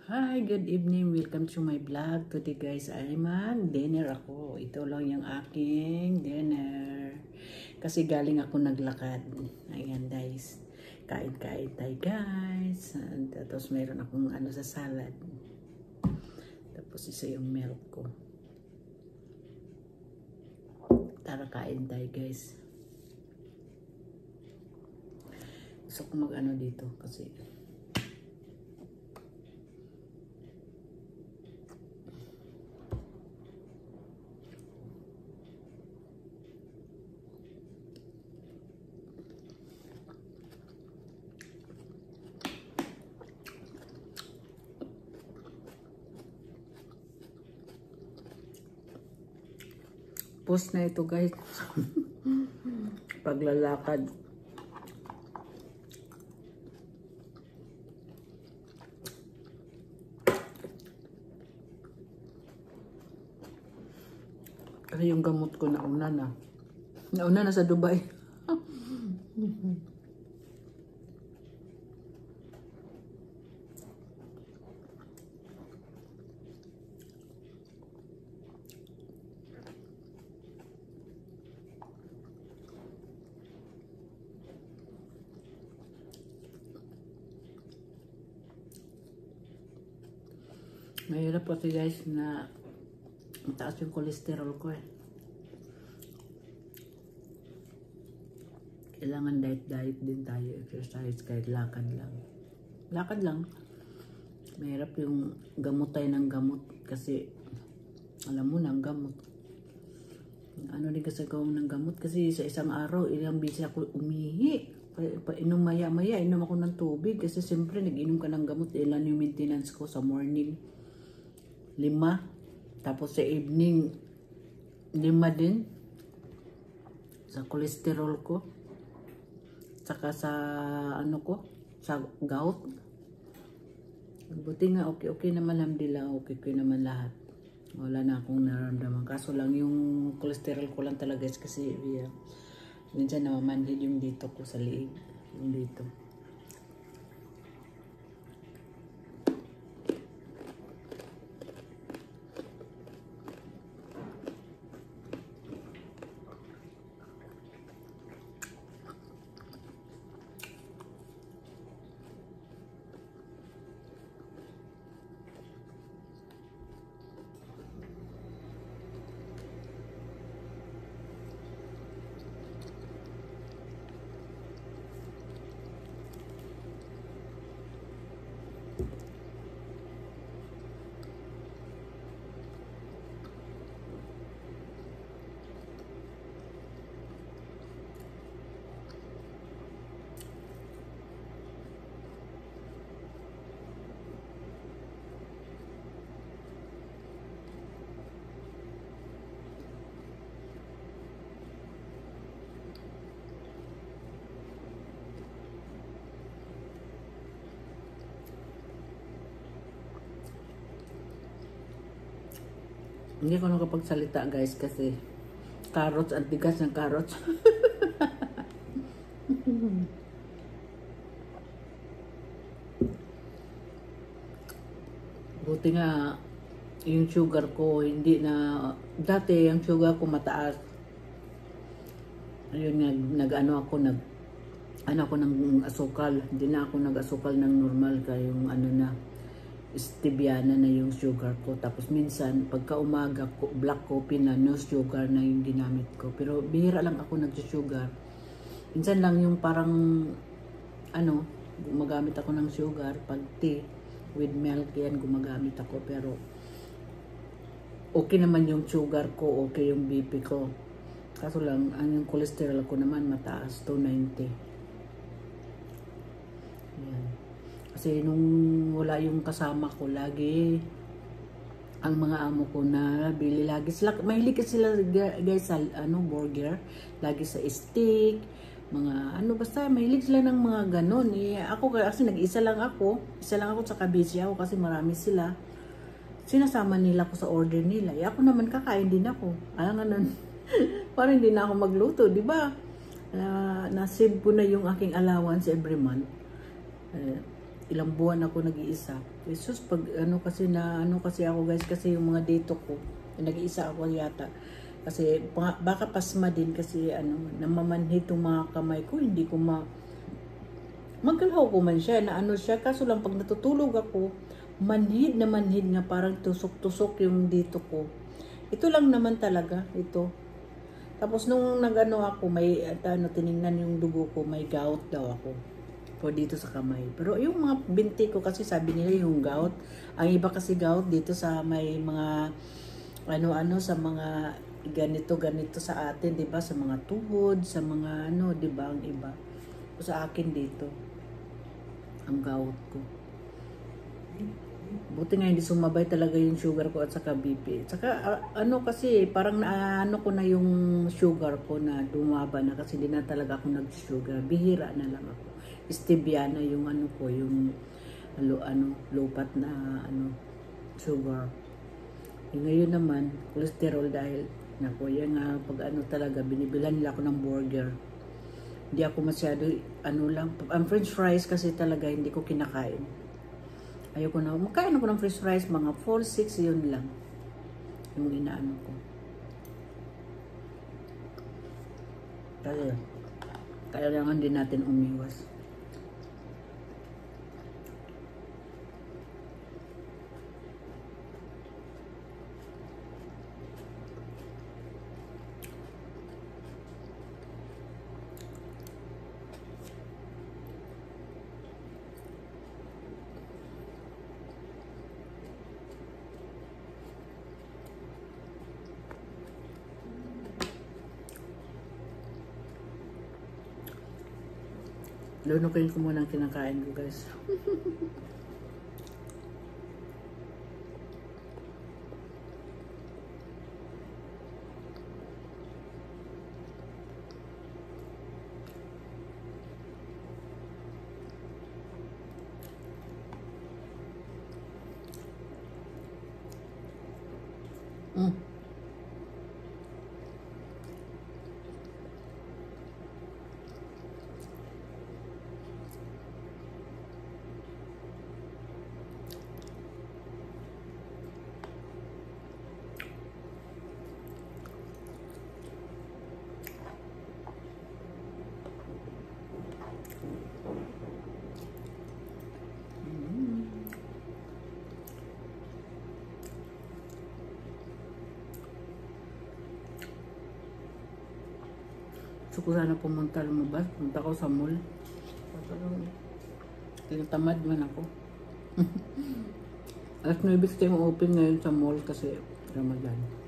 Hi, good evening. Welcome to my vlog. Today guys, ay mag-dinner ako. Ito lang yung aking dinner. Kasi galing ako naglakad. Ayan guys. Kain-kain tayo guys. Tapos mayroon akong ano sa salad. Tapos isa yung milk ko. Tara kain tayo guys. Gusto ko mag-ano dito kasi post na ito guys. Paglalakad. Kasi yung gamot ko nauna na. Nauna na sa Dubai. Mahirap kasi guys na mataas yung cholesterol ko eh. Kailangan diet din tayo, exercise kahit lakad lang. Lakad lang. Mahirap yung gamot tayo ng gamot kasi alam mo na ang gamot. Ano din kasi gawin ng gamot kasi sa isang araw ilang beses ako umihi. Inom maya-maya, inom ako ng tubig kasi siyempre nag-inom ka ng gamot. Ilan yung maintenance ko sa morning? 5. Tapos sa evening 5 din. Sa cholesterol ko. Saka sa ano ko, sa gout. Buti nga okay naman, alhamdulillah, okay naman lahat. Wala na akong nararamdaman. Kaso lang yung cholesterol ko lang talaga kasi minsan namamanhid yung dito ko sa liig. Yung dito. Hindi ko nakapagsalita guys kasi carrots, ang tigas ng carrots. Buti nga yung sugar ko hindi na, dati yung sugar ko mataas. Ayun nga, nag-ano ako ng asukal. Hindi na ako nag-asukal ng normal kaya yung ano na stevia na yung sugar ko. Tapos minsan, pagka umaga, black coffee na, no sugar na yung ginamit ko. Pero bihira lang ako nag-sugar. Minsan lang yung parang, ano, gumagamit ako ng sugar. Pag tea with milk, yan gumagamit ako. Pero, okay naman yung sugar ko, okay yung BP ko. Kaso lang, ang yung cholesterol ko naman mataas, 290. Yan. Kasi nung wala yung kasama ko, lagi ang mga amo ko na bili lagi sila, mahilig sila guys sa ano, burger, lagi sa steak, mga ano, basta mahilig sila ng mga ganon. Ako kasi isa lang ako sa busy ako kasi marami sila. Sinasama nila ko sa order nila. Ako naman kakain din ako. Alam nga nun, parang hindi na ako magluto, di ba? Na-save ko na yung aking allowance every month. ilang buwan ako nag-iisa. Jesus, pag ano kasi ako guys, kasi yung mga dito ko, nag-iisa ako yata. Kasi baka pasma din kasi namamanhid itong mga kamay ko, hindi ko magalaw ko man siya, na siya, kaso lang pag natutulog ako, manhid nga parang tusok-tusok yung dito ko. Ito lang naman talaga, ito. Tapos nung nagano ako, may tiningnan yung dugo ko, may gout daw ako. Po dito sa kamay. Pero yung mga binti ko kasi sabi nila yung gout. Ang iba kasi gout dito sa may mga sa mga ganito sa atin, 'di ba? Sa mga tuhod, sa mga 'di ba, ang iba. Sa akin dito ang gout ko. Buti nga hindi sumabay talaga yung sugar ko at saka BP. Saka kasi parang ko na yung sugar ko na dumaba na kasi di na talaga ako nag-sugar. Bihira na lang ako. Stevia na yung ko, yung low-fat na sugar. Ngayon naman, cholesterol dahil yan nga pag talaga binibilan nila ako ng burger. Hindi ako masyado ang french fries kasi talaga hindi ko kinakain. Ayoko na. Makain ako ng french fries, mga 4-6, yun lang. Yung inaano ko. Kailangan din natin umiwas. Lunukin ko muna ang kinakain ko, guys. Gusto ko sana pumunta lumabas. Punta ko sa mall. Tinatamad man ako. Alas 9 tayo open ngayon sa mall kasi Ramadan.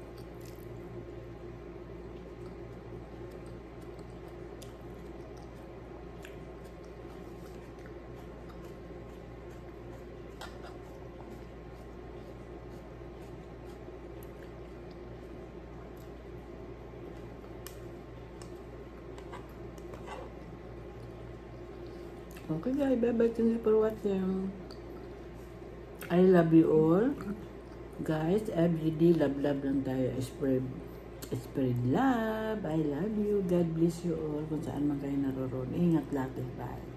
Okay guys, bye-bye. Thank you for watching. I love you all. Guys, everyday love lang tayo. Spread love. I love you. God bless you all kung saan man kayo naroon. Ingat lagi. Bye.